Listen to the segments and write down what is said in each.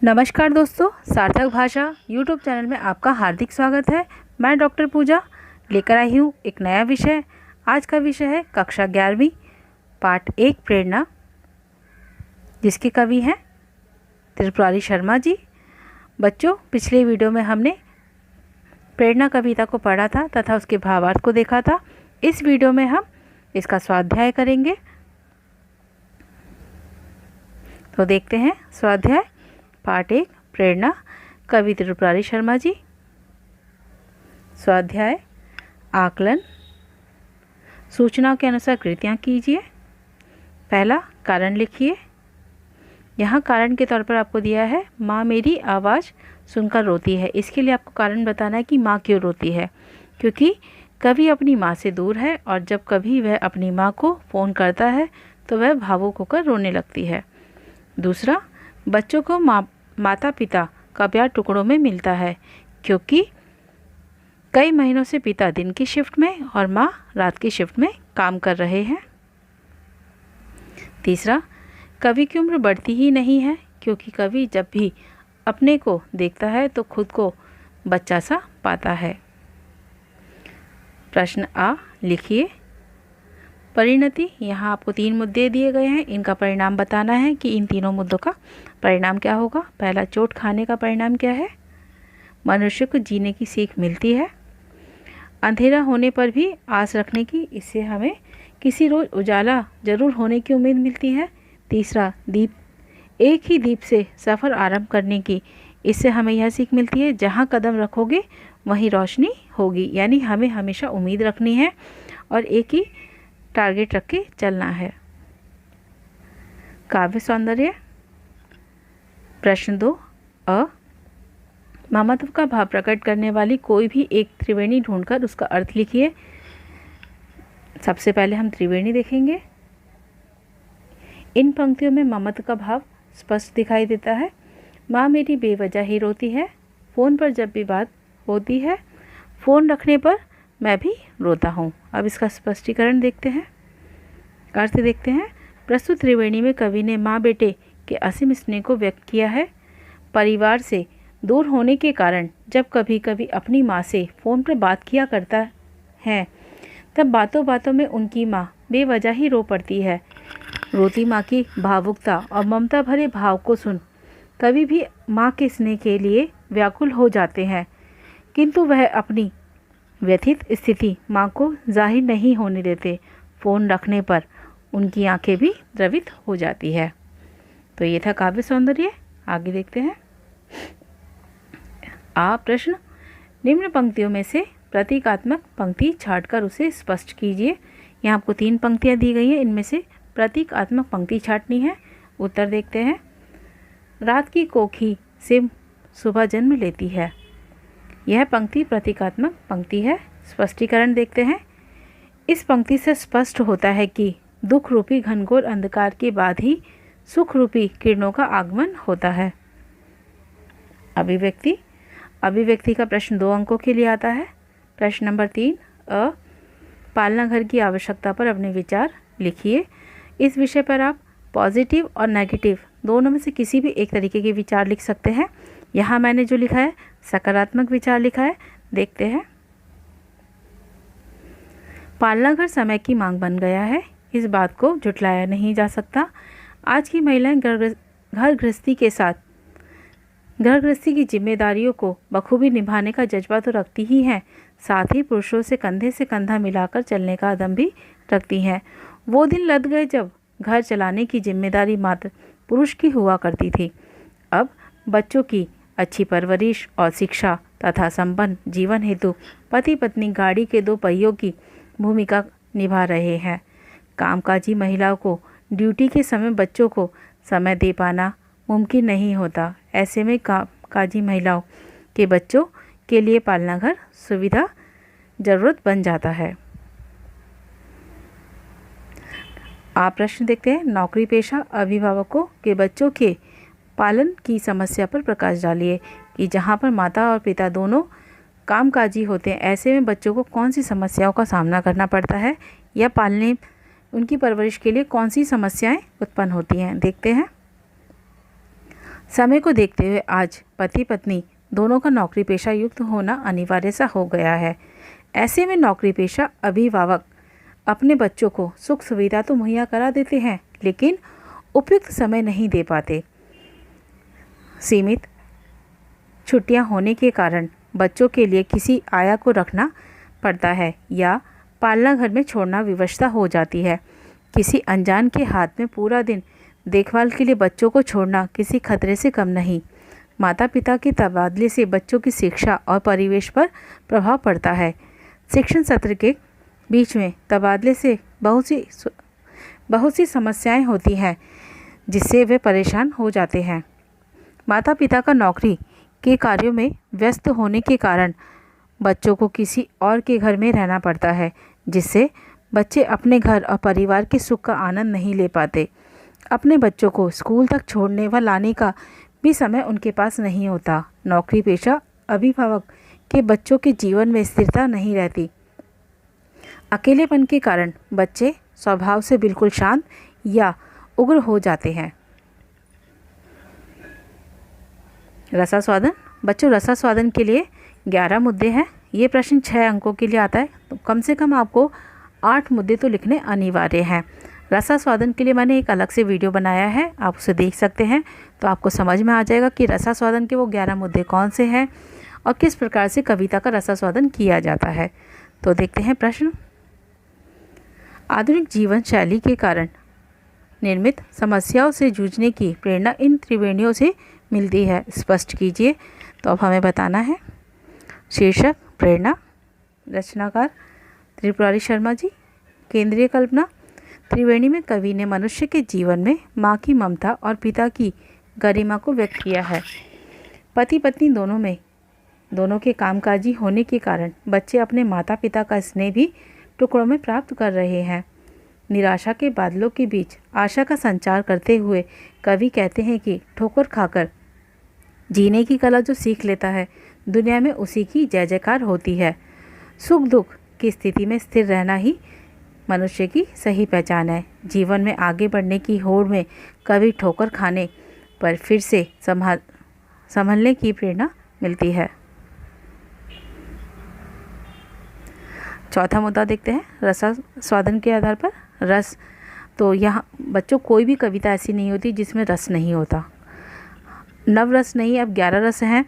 नमस्कार दोस्तों, सार्थक भाषा यूट्यूब चैनल में आपका हार्दिक स्वागत है। मैं डॉक्टर पूजा लेकर आई हूँ एक नया विषय। आज का विषय है कक्षा 11वीं पाठ 1 प्रेरणा, जिसके कवि हैं त्रिपुरारी शर्मा जी। बच्चों, पिछले वीडियो में हमने प्रेरणा कविता को पढ़ा था तथा उसके भावार्थ को देखा था। इस वीडियो में हम इसका स्वाध्याय करेंगे। तो देखते हैं स्वाध्याय पाठ 1 प्रेरणा, कवि त्रिपुरारी शर्मा जी। स्वाध्याय आकलन। सूचनाओं के अनुसार कृतियाँ कीजिए। पहला, कारण लिखिए। यहाँ कारण के तौर पर आपको दिया है माँ मेरी आवाज़ सुनकर रोती है। इसके लिए आपको कारण बताना है कि माँ क्यों रोती है। क्योंकि कवि अपनी माँ से दूर है और जब कभी वह अपनी माँ को फ़ोन करता है तो वह भावुक होकर रोने लगती है। दूसरा, बच्चों को माता पिता का प्यार टुकड़ों में मिलता है, क्योंकि कई महीनों से पिता दिन की शिफ्ट में और माँ रात की शिफ्ट में काम कर रहे हैं। तीसरा, कवि की उम्र बढ़ती ही नहीं है, क्योंकि कवि जब भी अपने को देखता है तो खुद को बच्चा सा पाता है। प्रश्न आ लिखिए। परिणति। यहाँ आपको 3 मुद्दे दिए गए हैं, इनका परिणाम बताना है कि इन तीनों मुद्दों का परिणाम क्या होगा। पहला, चोट खाने का परिणाम क्या है। मनुष्य को जीने की सीख मिलती है। अंधेरा होने पर भी आस रखने की, इससे हमें किसी रोज़ उजाला जरूर होने की उम्मीद मिलती है। तीसरा, दीप, एक ही दीप से सफ़र आरंभ करने की, इससे हमें यह सीख मिलती है जहाँ कदम रखोगे वहीं रोशनी होगी। यानी हमें हमेशा उम्मीद रखनी है और एक ही टारगेट रख के चलना है। काव्य सौंदर्य। प्रश्न 2 अ, ममत्व का भाव प्रकट करने वाली कोई भी एक त्रिवेणी ढूंढकर उसका अर्थ लिखिए। सबसे पहले हम त्रिवेणी देखेंगे। इन पंक्तियों में ममत्व का भाव स्पष्ट दिखाई देता है। माँ मेरी बेवजह ही रोती है, फ़ोन पर जब भी बात होती है, फ़ोन रखने पर मैं भी रोता हूँ। अब इसका स्पष्टीकरण देखते हैं, अर्थ देखते हैं। प्रस्तुत त्रिवेणी में कवि ने माँ बेटे के असीम स्नेह को व्यक्त किया है। परिवार से दूर होने के कारण जब कभी कभी अपनी माँ से फ़ोन पर बात किया करता है, तब बातों बातों में उनकी माँ बेवजह ही रो पड़ती है। रोती माँ की भावुकता और ममता भरे भाव को सुन कवि भी माँ के स्नेह के लिए व्याकुल हो जाते हैं, किंतु वह अपनी व्यथित स्थिति माँ को जाहिर नहीं होने देते। फ़ोन रखने पर उनकी आंखें भी द्रवित हो जाती है। तो ये था काव्य सौंदर्य। आगे देखते हैं। प्रश्न, निम्न पंक्तियों में से प्रतीकात्मक पंक्ति छांटकर उसे स्पष्ट कीजिए। यहाँ आपको 3 पंक्तियाँ दी गई हैं, इनमें से प्रतीकात्मक पंक्ति छांटनी है। उत्तर देखते हैं। रात की कोखी से सुबह जन्म लेती है। यह पंक्ति प्रतीकात्मक पंक्ति है। स्पष्टीकरण देखते हैं। इस पंक्ति से स्पष्ट होता है कि दुख रूपी घनघोर अंधकार के बाद ही सुख रूपी किरणों का आगमन होता है। अभिव्यक्ति। अभिव्यक्ति का प्रश्न 2 अंकों के लिए आता है। प्रश्न नंबर 3 अ, पालना घर की आवश्यकता पर अपने विचार लिखिए। इस विषय पर आप पॉजिटिव और नेगेटिव दोनों में से किसी भी एक तरीके के विचार लिख सकते हैं। यहाँ मैंने जो लिखा है सकारात्मक विचार लिखा है। देखते हैं। पालना घर समय की मांग बन गया है, इस बात को झुठलाया नहीं जा सकता। आज की महिलाएं घर गृहस्थी के साथ घर गृहस्थी की जिम्मेदारियों को बखूबी निभाने का जज्बा तो रखती ही हैं, साथ ही पुरुषों से कंधा मिलाकर चलने का अदम भी रखती हैं। वो दिन लद गए जब घर चलाने की जिम्मेदारी मात्र पुरुष की हुआ करती थी। अब बच्चों की अच्छी परवरिश और शिक्षा तथा संपन्न जीवन हेतु पति पत्नी गाड़ी के 2 पहियों की भूमिका निभा रहे हैं। कामकाजी महिलाओं को ड्यूटी के समय बच्चों को समय दे पाना मुमकिन नहीं होता। ऐसे में कामकाजी महिलाओं के बच्चों के लिए पालना घर सुविधा ज़रूरत बन जाता है। आप प्रश्न देखते हैं। नौकरी पेशा अभिभावकों के बच्चों के पालन की समस्या पर प्रकाश डालिए कि जहाँ पर माता और पिता दोनों कामकाजी होते हैं, ऐसे में बच्चों को कौन सी समस्याओं का सामना करना पड़ता है या पालने उनकी परवरिश के लिए कौन सी समस्याएं उत्पन्न होती हैं। देखते हैं। समय को देखते हुए आज पति पत्नी दोनों का नौकरी पेशा युक्त होना अनिवार्य सा हो गया है। ऐसे में नौकरी पेशा अभिभावक अपने बच्चों को सुख सुविधा तो मुहैया करा देते हैं, लेकिन उपयुक्त समय नहीं दे पाते। सीमित छुट्टियां होने के कारण बच्चों के लिए किसी आया को रखना पड़ता है या पालना घर में छोड़ना विवशता हो जाती है। किसी अनजान के हाथ में पूरा दिन देखभाल के लिए बच्चों को छोड़ना किसी खतरे से कम नहीं। माता पिता के तबादले से बच्चों की शिक्षा और परिवेश पर प्रभाव पड़ता है। शिक्षण सत्र के बीच में तबादले से बहुत सी समस्याएं होती हैं, जिससे वे परेशान हो जाते हैं। माता पिता का नौकरी के कार्यों में व्यस्त होने के कारण बच्चों को किसी और के घर में रहना पड़ता है, जिससे बच्चे अपने घर और परिवार के सुख का आनंद नहीं ले पाते। अपने बच्चों को स्कूल तक छोड़ने व लाने का भी समय उनके पास नहीं होता। नौकरी पेशा अभिभावक के बच्चों के जीवन में स्थिरता नहीं रहती। अकेलेपन के कारण बच्चे स्वभाव से बिल्कुल शांत या उग्र हो जाते हैं। रसास्वादन। बच्चों, रसास्वादन के लिए 11 मुद्दे हैं। ये प्रश्न 6 अंकों के लिए आता है, तो कम से कम आपको 8 मुद्दे तो लिखने अनिवार्य हैं। रसास्वादन के लिए मैंने एक अलग से वीडियो बनाया है, आप उसे देख सकते हैं, तो आपको समझ में आ जाएगा कि रसास्वादन के वो 11 मुद्दे कौन से हैं और किस प्रकार से कविता का रसास्वादन किया जाता है। तो देखते हैं प्रश्न। आधुनिक जीवन शैली के कारण निर्मित समस्याओं से जूझने की प्रेरणा इन त्रिवेणियों से मिलती है, स्पष्ट कीजिए। तो अब हमें बताना है। शीर्षक प्रेरणा, रचनाकार त्रिपुरारी शर्मा जी। केंद्रीय कल्पना। त्रिवेणी में कवि ने मनुष्य के जीवन में माँ की ममता और पिता की गरिमा को व्यक्त किया है। पति पत्नी दोनों के कामकाजी होने के कारण बच्चे अपने माता पिता का स्नेह भी टुकड़ों में प्राप्त कर रहे हैं। निराशा के बादलों के बीच आशा का संचार करते हुए कवि कहते हैं कि ठोकर खाकर जीने की कला जो सीख लेता है, दुनिया में उसी की जय जयकार होती है। सुख दुख की स्थिति में स्थिर रहना ही मनुष्य की सही पहचान है। जीवन में आगे बढ़ने की होड़ में कभी ठोकर खाने पर फिर से संभलने की प्रेरणा मिलती है। चौथा मुद्दा देखते हैं। रसास्वादन के आधार पर रस। तो यहाँ बच्चों, कोई भी कविता ऐसी नहीं होती जिसमें रस नहीं होता। नवरस नहीं, अब 11 रस हैं।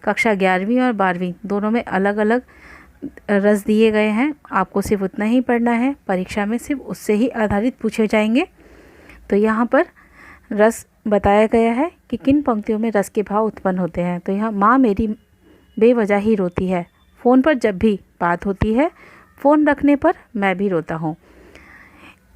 कक्षा 11वीं और 12वीं दोनों में अलग अलग रस दिए गए हैं। आपको सिर्फ उतना ही पढ़ना है, परीक्षा में सिर्फ उससे ही आधारित पूछे जाएंगे। तो यहाँ पर रस बताया गया है कि किन पंक्तियों में रस के भाव उत्पन्न होते हैं। तो यहाँ माँ मेरी बेवजह ही रोती है, फ़ोन पर जब भी बात होती है, फ़ोन रखने पर मैं भी रोता हूँ।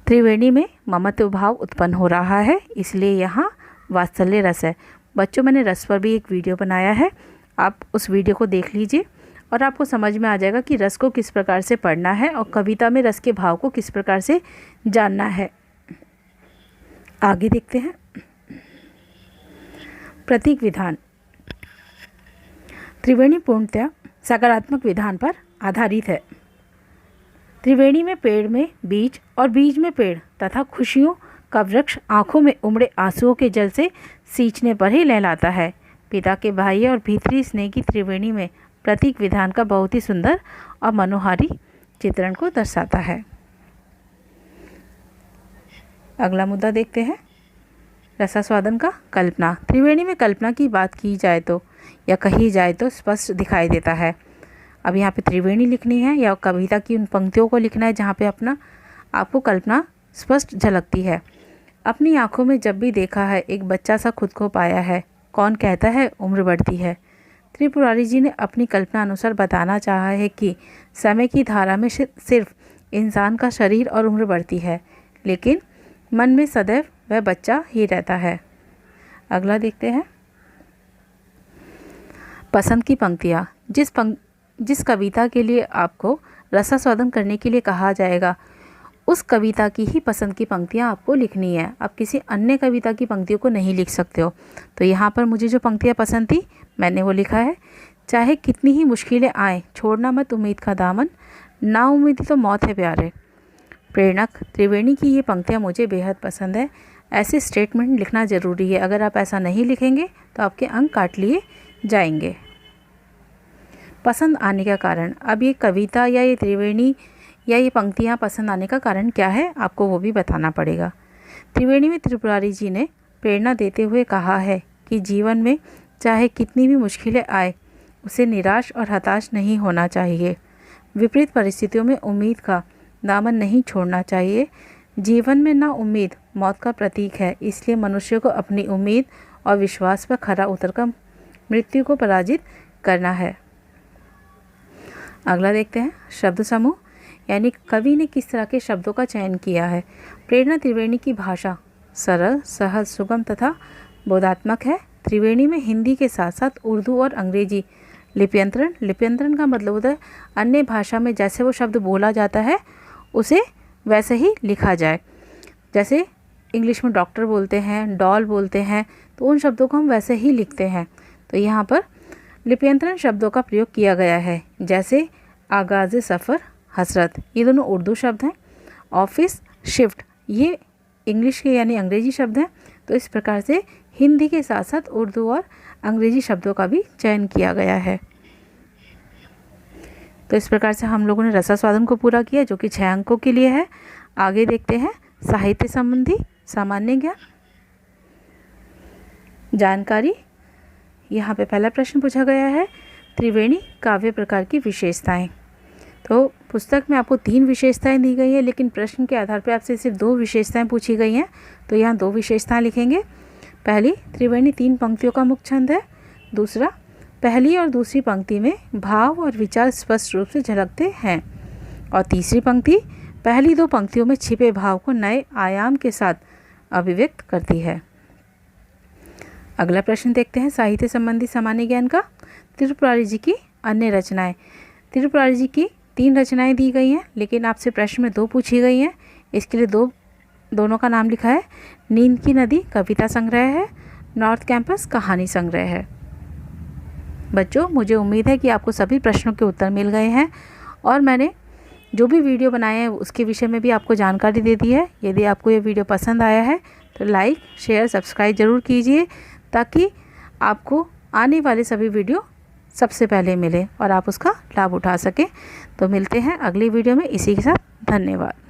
त्रिवेणी में ममत्व भाव उत्पन्न हो रहा है, इसलिए यहाँ वात्सल्य रस है। बच्चों, मैंने रस पर भी एक वीडियो बनाया है, आप उस वीडियो को देख लीजिए और आपको समझ में आ जाएगा कि रस को किस प्रकार से पढ़ना है और कविता में रस के भाव को किस प्रकार से जानना है। आगे देखते हैं। प्रतीक विधान। त्रिवेणी पूर्णतः सकारात्मक विधान पर आधारित है। त्रिवेणी में पेड़ में बीज और बीज में पेड़ तथा खुशियों का वृक्ष आंखों में उमड़े आंसुओं के जल से सींचने पर ही लहलाता है। पिता के बाह्य और भीतरी स्नेह की त्रिवेणी में प्रतीक विधान का बहुत ही सुंदर और मनोहारी चित्रण को दर्शाता है। अगला मुद्दा देखते हैं। रसास्वादन का कल्पना। त्रिवेणी में कल्पना की बात की जाए तो या कही जाए तो स्पष्ट दिखाई देता है। अब यहाँ पे त्रिवेणी लिखनी है या कविता की उन पंक्तियों को लिखना है जहाँ पे आपको कल्पना स्पष्ट झलकती है। अपनी आंखों में जब भी देखा है एक बच्चा सा खुद को पाया है, कौन कहता है उम्र बढ़ती है। त्रिपुरारी जी ने अपनी कल्पना अनुसार बताना चाहा है कि समय की धारा में सिर्फ इंसान का शरीर और उम्र बढ़ती है, लेकिन मन में सदैव वह बच्चा ही रहता है। अगला देखते हैं। पसंद की पंक्तियाँ। जिस कविता के लिए आपको रसास्वादन करने के लिए कहा जाएगा, उस कविता की ही पसंद की पंक्तियाँ आपको लिखनी है। आप किसी अन्य कविता की पंक्तियों को नहीं लिख सकते हो। तो यहाँ पर मुझे जो पंक्तियाँ पसंद थी मैंने वो लिखा है। चाहे कितनी ही मुश्किलें आए, छोड़ना मत उम्मीद का दामन, ना उम्मीदी तो मौत है प्यारे। प्रेरक। त्रिवेणी की ये पंक्तियाँ मुझे बेहद पसंद है। ऐसे स्टेटमेंट लिखना ज़रूरी है। अगर आप ऐसा नहीं लिखेंगे तो आपके अंक काट लिए जाएंगे। पसंद आने का कारण, अब ये कविता या ये त्रिवेणी या ये पंक्तियाँ पसंद आने का कारण क्या है, आपको वो भी बताना पड़ेगा। त्रिवेणी में त्रिपुरारी जी ने प्रेरणा देते हुए कहा है कि जीवन में चाहे कितनी भी मुश्किलें आए, उसे निराश और हताश नहीं होना चाहिए। विपरीत परिस्थितियों में उम्मीद का दामन नहीं छोड़ना चाहिए। जीवन में ना उम्मीद मौत का प्रतीक है, इसलिए मनुष्य को अपनी उम्मीद और विश्वास पर खरा उतरकर मृत्यु को पराजित करना है। अगला देखते हैं शब्द समूह, यानी कवि ने किस तरह के शब्दों का चयन किया है। प्रेरणा त्रिवेणी की भाषा सरल, सहज, सुगम तथा बोधात्मक है। त्रिवेणी में हिंदी के साथ साथ उर्दू और अंग्रेजी लिप्यंतरण का मतलब होता है अन्य भाषा में जैसे वो शब्द बोला जाता है उसे वैसे ही लिखा जाए। जैसे इंग्लिश में डॉक्टर बोलते हैं, डॉल बोलते हैं, तो उन शब्दों को हम वैसे ही लिखते हैं। तो यहाँ पर लिप्यंतरण शब्दों का प्रयोग किया गया है। जैसे आगाज़ सफ़र, हसरत, ये दोनों उर्दू शब्द हैं। ऑफिस, शिफ्ट, ये इंग्लिश के यानी अंग्रेजी शब्द हैं। तो इस प्रकार से हिंदी के साथ साथ उर्दू और अंग्रेजी शब्दों का भी चयन किया गया है। तो इस प्रकार से हम लोगों ने रसास्वादन को पूरा किया, जो कि 6 अंकों के लिए है। आगे देखते हैं साहित्य संबंधी सामान्य ज्ञान जानकारी। यहाँ पे पहला प्रश्न पूछा गया है, त्रिवेणी काव्य प्रकार की विशेषताएं। तो पुस्तक में आपको 3 विशेषताएं दी गई है, लेकिन प्रश्न के आधार पर आपसे सिर्फ 2 विशेषताएं पूछी गई हैं। तो यहाँ 2 विशेषताएं लिखेंगे। पहली, त्रिवेणी 3 पंक्तियों का मुख्य छंद है। दूसरा, पहली और दूसरी पंक्ति में भाव और विचार स्पष्ट रूप से झलकते हैं। और तीसरी पंक्ति पहली 2 पंक्तियों में छिपे भाव को नए आयाम के साथ अभिव्यक्त करती है। अगला प्रश्न देखते हैं साहित्य संबंधी सामान्य ज्ञान का। त्रिपुरारी जी की अन्य रचनाएं। त्रिपुरारी जी की 3 रचनाएं दी गई हैं, लेकिन आपसे प्रश्न में 2 पूछी गई हैं। इसके लिए दोनों का नाम लिखा है। नींद की नदी कविता संग्रह है, नॉर्थ कैंपस कहानी संग्रह है। बच्चों, मुझे उम्मीद है कि आपको सभी प्रश्नों के उत्तर मिल गए हैं और मैंने जो भी वीडियो बनाए हैं उसके विषय में भी आपको जानकारी दे दी है। यदि आपको ये वीडियो पसंद आया है तो लाइक, शेयर, सब्सक्राइब ज़रूर कीजिए, ताकि आपको आने वाले सभी वीडियो सबसे पहले मिले और आप उसका लाभ उठा सकें। तो मिलते हैं अगली वीडियो में इसी के साथ। धन्यवाद।